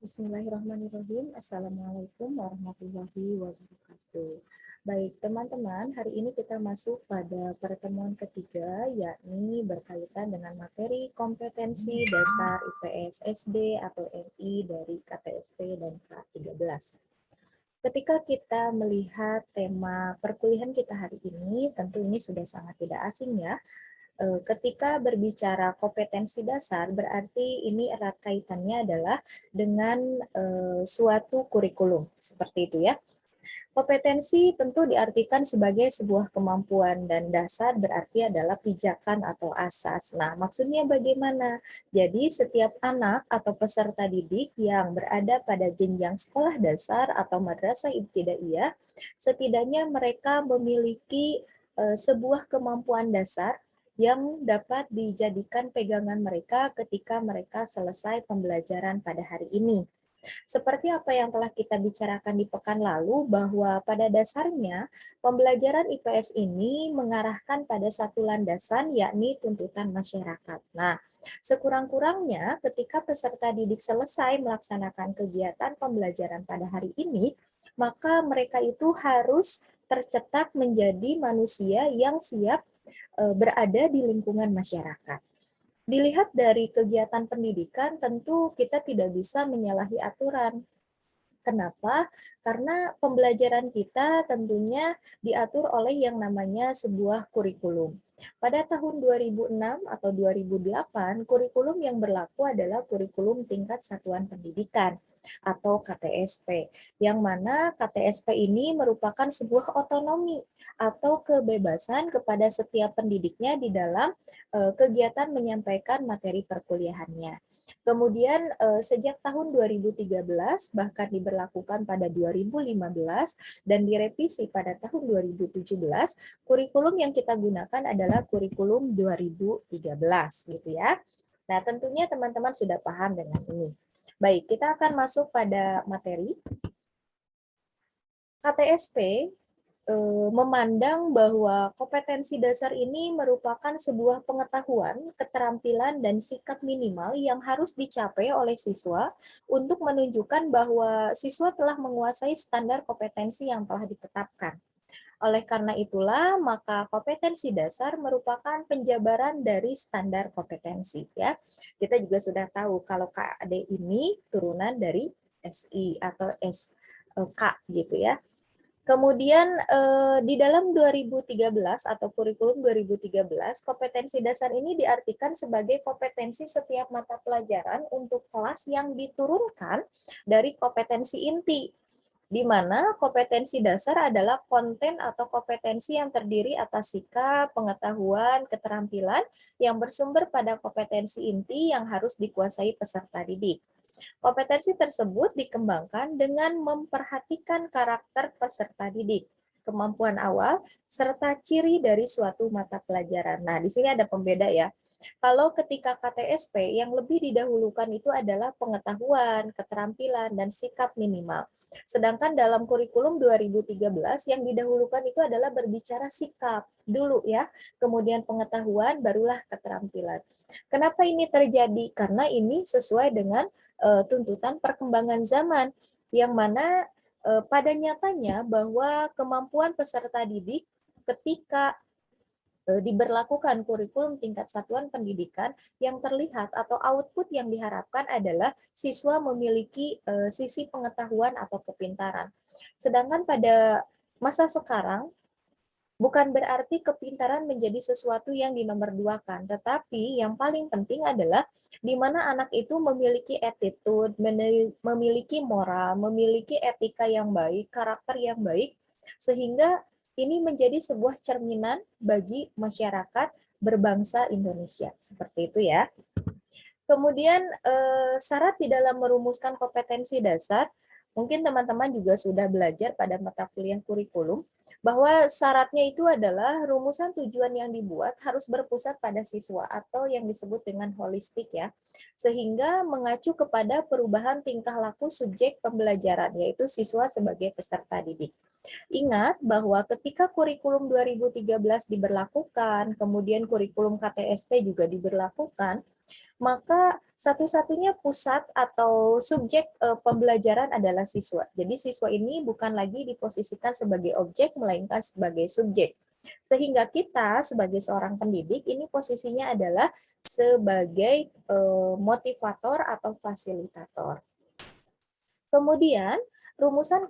Bismillahirrahmanirrahim. Assalamualaikum warahmatullahi wabarakatuh. Baik, teman-teman, hari ini kita masuk pada pertemuan ketiga, yakni berkaitan dengan materi kompetensi dasar IPS SD atau MI dari KTSP dan K13. Ketika kita melihat tema perkuliahan kita hari ini, tentu ini sudah sangat tidak asing ya. Ketika berbicara kompetensi dasar, berarti ini erat kaitannya adalah dengan suatu kurikulum, seperti itu ya. Kompetensi tentu diartikan sebagai sebuah kemampuan dan dasar berarti adalah pijakan atau asas. Nah, maksudnya bagaimana? Jadi setiap anak atau peserta didik yang berada pada jenjang sekolah dasar atau madrasah ibtidaiyah, setidaknya mereka memiliki sebuah kemampuan dasar yang dapat dijadikan pegangan mereka ketika mereka selesai pembelajaran pada hari ini. Seperti apa yang telah kita bicarakan di pekan lalu, bahwa pada dasarnya pembelajaran IPS ini mengarahkan pada satu landasan, yakni tuntutan masyarakat. Nah, sekurang-kurangnya ketika peserta didik selesai melaksanakan kegiatan pembelajaran pada hari ini, maka mereka itu harus tercetak menjadi manusia yang siap berada di lingkungan masyarakat. Dilihat dari kegiatan pendidikan, tentu kita tidak bisa menyalahi aturan. Kenapa? Karena pembelajaran kita tentunya diatur oleh yang namanya sebuah kurikulum. Pada tahun 2006 atau 2008, kurikulum yang berlaku adalah kurikulum tingkat satuan pendidikan atau KTSP, yang mana KTSP ini merupakan sebuah otonomi atau kebebasan kepada setiap pendidiknya di dalam kegiatan menyampaikan materi perkuliahannya. Kemudian sejak tahun 2013 bahkan diberlakukan pada 2015 dan direvisi pada tahun 2017, kurikulum yang kita gunakan adalah kurikulum 2013 gitu ya. Nah, tentunya teman-teman sudah paham dengan ini. Baik, kita akan masuk pada materi. KTSP memandang bahwa kompetensi dasar ini merupakan sebuah pengetahuan, keterampilan, dan sikap minimal yang harus dicapai oleh siswa untuk menunjukkan bahwa siswa telah menguasai standar kompetensi yang telah ditetapkan. Oleh karena itulah, maka kompetensi dasar merupakan penjabaran dari standar kompetensi. Ya, kita juga sudah tahu kalau KAD ini turunan dari SI atau SK gitu ya. Kemudian di dalam 2013 atau kurikulum 2013, kompetensi dasar ini diartikan sebagai kompetensi setiap mata pelajaran untuk kelas yang diturunkan dari kompetensi inti, di mana kompetensi dasar adalah konten atau kompetensi yang terdiri atas sikap, pengetahuan, keterampilan yang bersumber pada kompetensi inti yang harus dikuasai peserta didik. Kompetensi tersebut dikembangkan dengan memperhatikan karakter peserta didik, kemampuan awal, serta ciri dari suatu mata pelajaran. Nah, di sini ada pembeda ya. Kalau ketika KTSP, yang lebih didahulukan itu adalah pengetahuan, keterampilan, dan sikap minimal. Sedangkan dalam kurikulum 2013, yang didahulukan itu adalah berbicara sikap dulu ya, kemudian pengetahuan, barulah keterampilan. Kenapa ini terjadi? Karena ini sesuai dengan tuntutan perkembangan zaman, yang mana pada nyatanya bahwa kemampuan peserta didik ketika diberlakukan kurikulum tingkat satuan pendidikan, yang terlihat atau output yang diharapkan adalah siswa memiliki sisi pengetahuan atau kepintaran. Sedangkan pada masa sekarang, bukan berarti kepintaran menjadi sesuatu yang dinomorduakan, tetapi yang paling penting adalah di mana anak itu memiliki attitude, memiliki moral, memiliki etika yang baik, karakter yang baik, sehingga ini menjadi sebuah cerminan bagi masyarakat berbangsa Indonesia. Seperti itu ya. Kemudian syarat di dalam merumuskan kompetensi dasar, mungkin teman-teman juga sudah belajar pada mata kuliah kurikulum, bahwa syaratnya itu adalah rumusan tujuan yang dibuat harus berpusat pada siswa atau yang disebut dengan holistik ya, sehingga mengacu kepada perubahan tingkah laku subjek pembelajaran, yaitu siswa sebagai peserta didik. Ingat bahwa ketika kurikulum 2013 diberlakukan, kemudian kurikulum KTSP juga diberlakukan, maka satu-satunya pusat atau subjek pembelajaran adalah siswa. Jadi siswa ini bukan lagi diposisikan sebagai objek, melainkan sebagai subjek. Sehingga kita sebagai seorang pendidik ini posisinya adalah sebagai motivator atau fasilitator. Kemudian, rumusan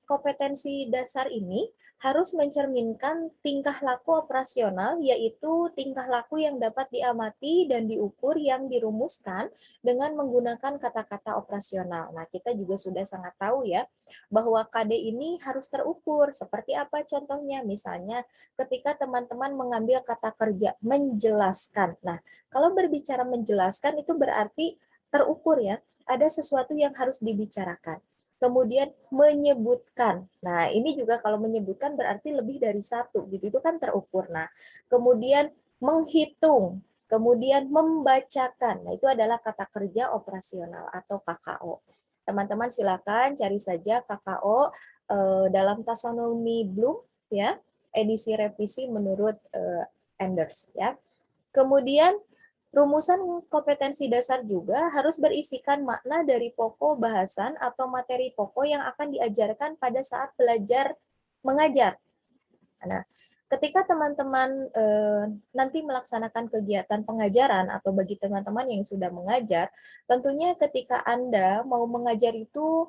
kompetensi dasar ini harus mencerminkan tingkah laku operasional, yaitu tingkah laku yang dapat diamati dan diukur yang dirumuskan dengan menggunakan kata-kata operasional. Nah, kita juga sudah sangat tahu ya, bahwa KD ini harus terukur. Seperti apa contohnya? Misalnya, ketika teman-teman mengambil kata kerja, menjelaskan. Nah, kalau berbicara menjelaskan itu berarti terukur ya, ada sesuatu yang harus dibicarakan. Kemudian menyebutkan. Nah, ini juga kalau menyebutkan berarti lebih dari satu, gitu. Itu kan terukur. Nah, kemudian menghitung, kemudian membacakan. Nah, itu adalah kata kerja operasional atau KKO. Teman-teman silakan cari saja KKO dalam taksonomi Bloom ya, edisi revisi menurut Anders ya. Kemudian rumusan kompetensi dasar juga harus berisikan makna dari pokok bahasan atau materi pokok yang akan diajarkan pada saat belajar mengajar. Nah, ketika teman-teman nanti melaksanakan kegiatan pengajaran atau bagi teman-teman yang sudah mengajar, tentunya ketika Anda mau mengajar itu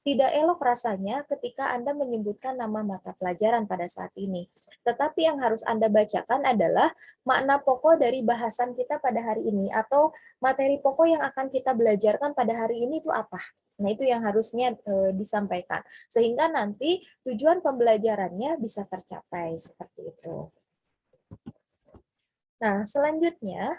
tidak elok rasanya ketika Anda menyebutkan nama mata pelajaran pada saat ini. Tetapi yang harus Anda bacakan adalah makna pokok dari bahasan kita pada hari ini atau materi pokok yang akan kita belajarkan pada hari ini itu apa. Nah, itu yang harusnya disampaikan. Sehingga nanti tujuan pembelajarannya bisa tercapai seperti itu. Nah, selanjutnya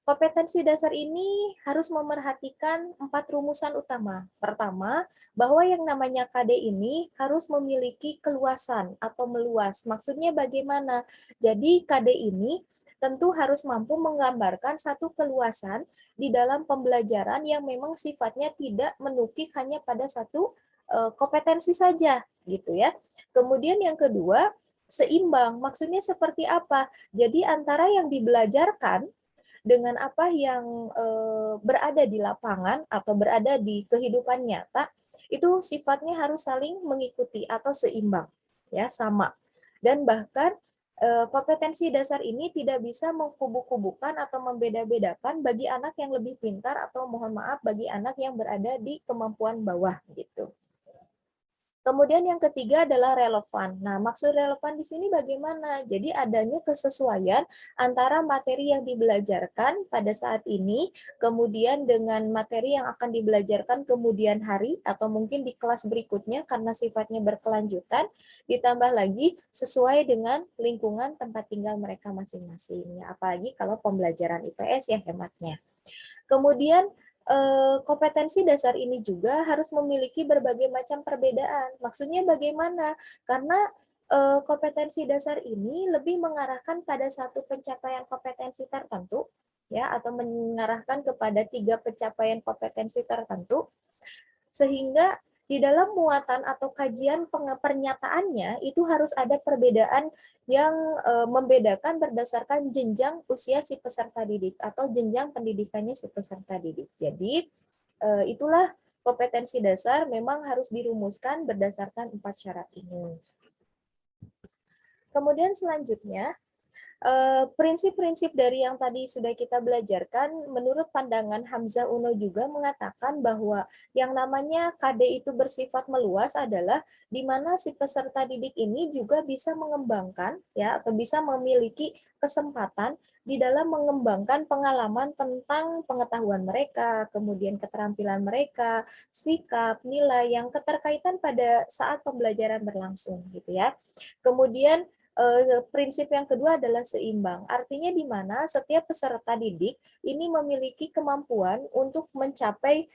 kompetensi dasar ini harus memerhatikan 4 rumusan utama. Pertama, bahwa yang namanya KD ini harus memiliki keluasan atau meluas. Maksudnya bagaimana? Jadi KD ini tentu harus mampu menggambarkan satu keluasan di dalam pembelajaran yang memang sifatnya tidak menukik hanya pada satu kompetensi saja, gitu ya. Kemudian yang kedua, seimbang. Maksudnya seperti apa? Jadi antara yang dibelajarkan dengan apa yang berada di lapangan atau berada di kehidupan nyata itu sifatnya harus saling mengikuti atau seimbang ya, sama. Dan bahkan kompetensi dasar ini tidak bisa mengkubu-kubukan atau membeda-bedakan bagi anak yang lebih pintar atau mohon maaf bagi anak yang berada di kemampuan bawah gitu. Kemudian yang ketiga adalah relevan. Nah, maksud relevan di sini bagaimana? Jadi adanya kesesuaian antara materi yang dibelajarkan pada saat ini, kemudian dengan materi yang akan dibelajarkan kemudian hari atau mungkin di kelas berikutnya karena sifatnya berkelanjutan, ditambah lagi sesuai dengan lingkungan tempat tinggal mereka masing-masing. Ya, apalagi kalau pembelajaran IPS ya hematnya. Kemudian kompetensi dasar ini juga harus memiliki berbagai macam perbedaan. Maksudnya bagaimana? Karena kompetensi dasar ini lebih mengarahkan pada satu pencapaian kompetensi tertentu, ya, atau mengarahkan kepada 3 pencapaian kompetensi tertentu, sehingga di dalam muatan atau kajian pernyataannya itu harus ada perbedaan yang membedakan berdasarkan jenjang usia si peserta didik atau jenjang pendidikannya si peserta didik. Jadi itulah kompetensi dasar memang harus dirumuskan berdasarkan 4 syarat ini. Kemudian selanjutnya, prinsip-prinsip dari yang tadi sudah kita belajarkan, menurut pandangan Hamzah Uno juga mengatakan bahwa yang namanya KD itu bersifat meluas adalah di mana si peserta didik ini juga bisa mengembangkan ya atau bisa memiliki kesempatan di dalam mengembangkan pengalaman tentang pengetahuan mereka, kemudian keterampilan mereka, sikap, nilai yang keterkaitan pada saat pembelajaran berlangsung gitu ya. Kemudian prinsip yang kedua adalah seimbang. Artinya di mana setiap peserta didik ini memiliki kemampuan untuk mencapai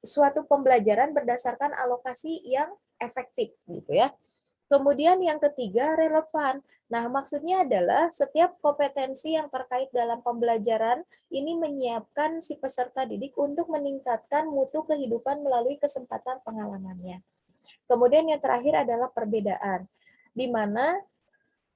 suatu pembelajaran berdasarkan alokasi yang efektif gitu ya. Kemudian yang ketiga relevan. Nah, maksudnya adalah setiap kompetensi yang terkait dalam pembelajaran ini menyiapkan si peserta didik untuk meningkatkan mutu kehidupan melalui kesempatan pengalamannya. Kemudian yang terakhir adalah perbedaan, di mana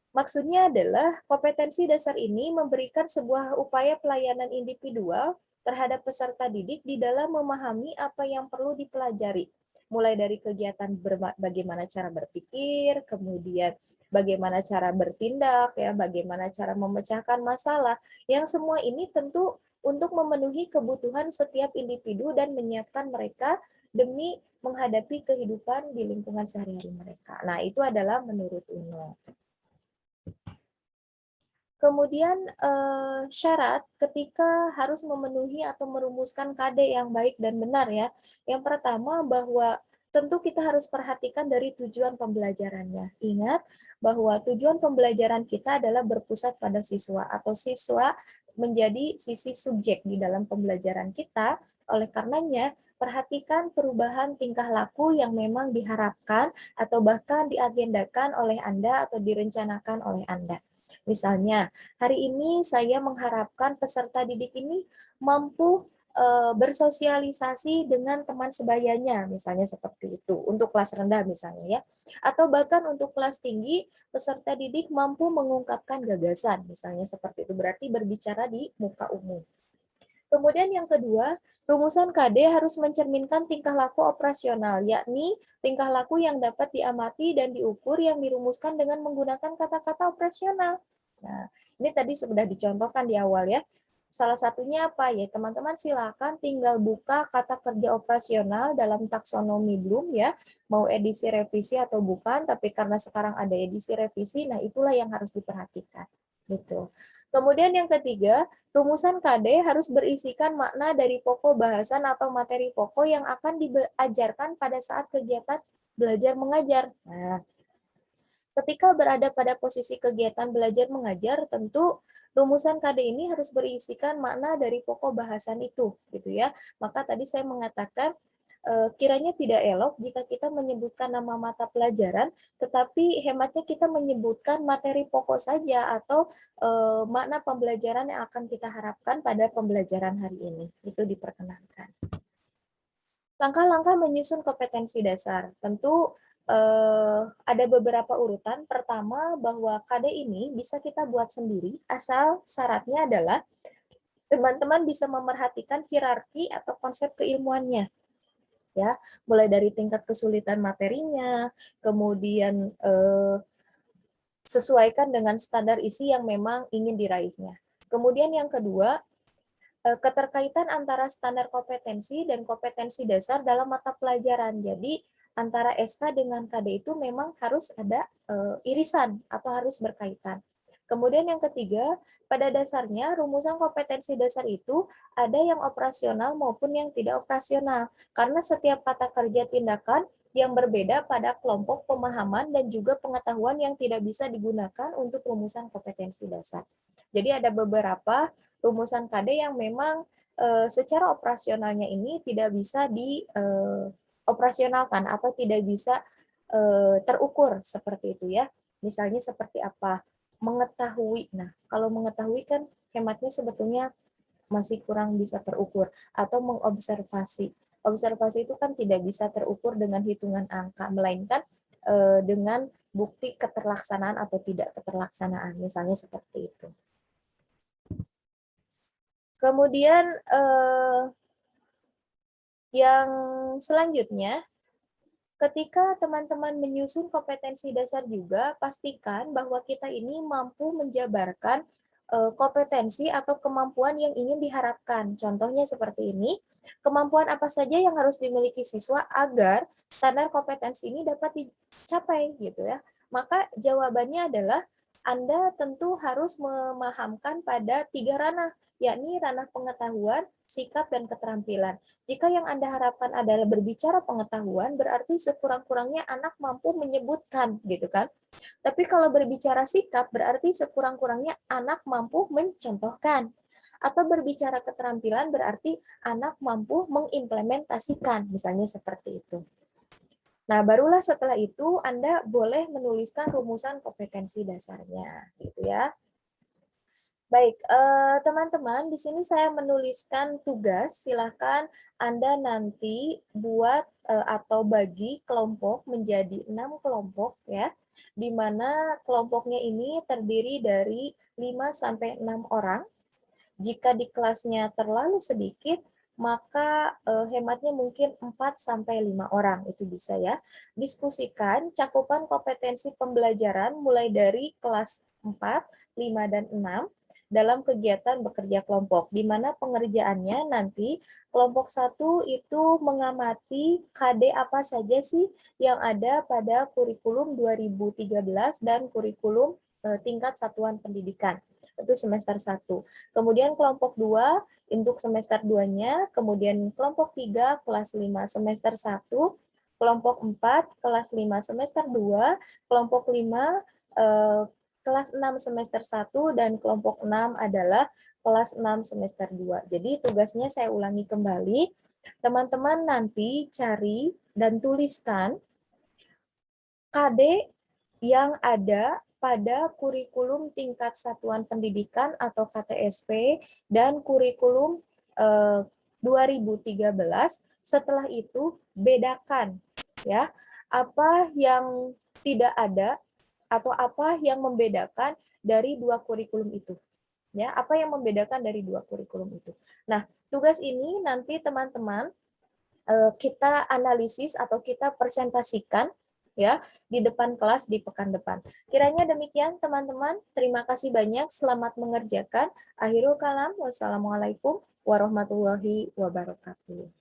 Maksudnya adalah kompetensi dasar ini memberikan sebuah upaya pelayanan individual terhadap peserta didik di dalam memahami apa yang perlu dipelajari. Mulai dari kegiatan bagaimana cara berpikir, kemudian bagaimana cara bertindak, ya, bagaimana cara memecahkan masalah. Yang semua ini tentu untuk memenuhi kebutuhan setiap individu dan menyiapkan mereka demi menghadapi kehidupan di lingkungan sehari-hari mereka. Nah, itu adalah menurut UNO. Kemudian syarat ketika harus memenuhi atau merumuskan KD yang baik dan benar ya. Yang pertama bahwa tentu kita harus perhatikan dari tujuan pembelajarannya. Ingat bahwa tujuan pembelajaran kita adalah berpusat pada siswa atau siswa menjadi sisi subjek di dalam pembelajaran kita. Oleh karenanya, perhatikan perubahan tingkah laku yang memang diharapkan atau bahkan diagendakan oleh Anda atau direncanakan oleh Anda. Misalnya, hari ini saya mengharapkan peserta didik ini mampu bersosialisasi dengan teman sebayanya, misalnya seperti itu, untuk kelas rendah misalnya ya. Atau bahkan untuk kelas tinggi, peserta didik mampu mengungkapkan gagasan, misalnya seperti itu, berarti berbicara di muka umum. Kemudian yang kedua, rumusan KD harus mencerminkan tingkah laku operasional, yakni tingkah laku yang dapat diamati dan diukur yang dirumuskan dengan menggunakan kata-kata operasional. Nah, ini tadi sudah dicontohkan di awal ya. Salah satunya apa ya? Teman-teman silakan tinggal buka kata kerja operasional dalam taksonomi Bloom ya, mau edisi revisi atau bukan, tapi karena sekarang ada edisi revisi, nah itulah yang harus diperhatikan. Gitu. Kemudian yang ketiga, rumusan KD harus berisikan makna dari pokok bahasan atau materi pokok yang akan diajarkan pada saat kegiatan belajar mengajar. Nah, ketika berada pada posisi kegiatan belajar mengajar, tentu rumusan KD ini harus berisikan makna dari pokok bahasan itu, gitu ya. Maka tadi saya mengatakan kiranya tidak elok jika kita menyebutkan nama mata pelajaran, tetapi hematnya kita menyebutkan materi pokok saja atau makna pembelajaran yang akan kita harapkan pada pembelajaran hari ini. Itu diperkenankan. Langkah-langkah menyusun kompetensi dasar. Tentu ada beberapa urutan. Pertama, bahwa KD ini bisa kita buat sendiri, asal syaratnya adalah teman-teman bisa memerhatikan hierarki atau konsep keilmuannya. Ya, mulai dari tingkat kesulitan materinya, kemudian sesuaikan dengan standar isi yang memang ingin diraihnya. Kemudian yang kedua, keterkaitan antara standar kompetensi dan kompetensi dasar dalam mata pelajaran. Jadi antara SK dengan KD itu memang harus ada irisan atau harus berkaitan. Kemudian yang ketiga, pada dasarnya rumusan kompetensi dasar itu ada yang operasional maupun yang tidak operasional. Karena setiap kata kerja tindakan yang berbeda pada kelompok pemahaman dan juga pengetahuan yang tidak bisa digunakan untuk rumusan kompetensi dasar. Jadi ada beberapa rumusan KD yang memang secara operasionalnya ini tidak bisa dioperasionalkan atau tidak bisa terukur seperti itu ya. Misalnya seperti apa? Mengetahui. Nah, kalau mengetahui kan hematnya sebetulnya masih kurang bisa terukur atau mengobservasi. Observasi itu kan tidak bisa terukur dengan hitungan angka, melainkan dengan bukti keterlaksanaan atau tidak keterlaksanaan, misalnya seperti itu. Kemudian yang selanjutnya, ketika teman-teman menyusun kompetensi dasar juga, pastikan bahwa kita ini mampu menjabarkan kompetensi atau kemampuan yang ingin diharapkan. Contohnya seperti ini, kemampuan apa saja yang harus dimiliki siswa agar standar kompetensi ini dapat dicapai gitu ya. Maka jawabannya adalah Anda tentu harus memahamkan pada 3 ranah, yakni ranah pengetahuan, sikap, dan keterampilan. Jika yang Anda harapkan adalah berbicara pengetahuan, berarti sekurang-kurangnya anak mampu menyebutkan, gitu kan? Tapi kalau berbicara sikap, berarti sekurang-kurangnya anak mampu mencontohkan. Atau berbicara keterampilan, berarti anak mampu mengimplementasikan, misalnya seperti itu. Nah, barulah setelah itu Anda boleh menuliskan rumusan kompetensi dasarnya, gitu ya. Baik, teman-teman, di sini saya menuliskan tugas. Silakan Anda nanti buat atau bagi kelompok menjadi 6 kelompok ya, di mana kelompoknya ini terdiri dari 5 sampai 6 orang. Jika di kelasnya terlalu sedikit, maka hematnya mungkin 4 sampai 5 orang, itu bisa ya. Diskusikan cakupan kompetensi pembelajaran mulai dari kelas 4, 5, dan 6 dalam kegiatan bekerja kelompok, di mana pengerjaannya nanti kelompok 1 itu mengamati KD apa saja sih yang ada pada kurikulum 2013 dan kurikulum tingkat satuan pendidikan. Itu semester 1. Kemudian kelompok 2 untuk semester 2-nya, kemudian kelompok 3 kelas 5 semester 1, kelompok 4 kelas 5 semester 2, kelompok 5 kelas 6 semester 1, dan kelompok 6 adalah kelas 6 semester 2. Jadi tugasnya saya ulangi kembali, teman-teman nanti cari dan tuliskan KD yang ada pada kurikulum tingkat satuan pendidikan atau KTSP dan kurikulum 2013. Setelah itu bedakan ya, apa yang tidak ada atau apa yang membedakan dari dua kurikulum itu. Ya, apa yang membedakan dari dua kurikulum itu. Nah, tugas ini nanti teman-teman kita analisis atau kita presentasikan ya di depan kelas di pekan depan. Kiranya demikian teman-teman. Terima kasih banyak. Selamat mengerjakan. Akhirul kalam. Wassalamualaikum warahmatullahi wabarakatuh.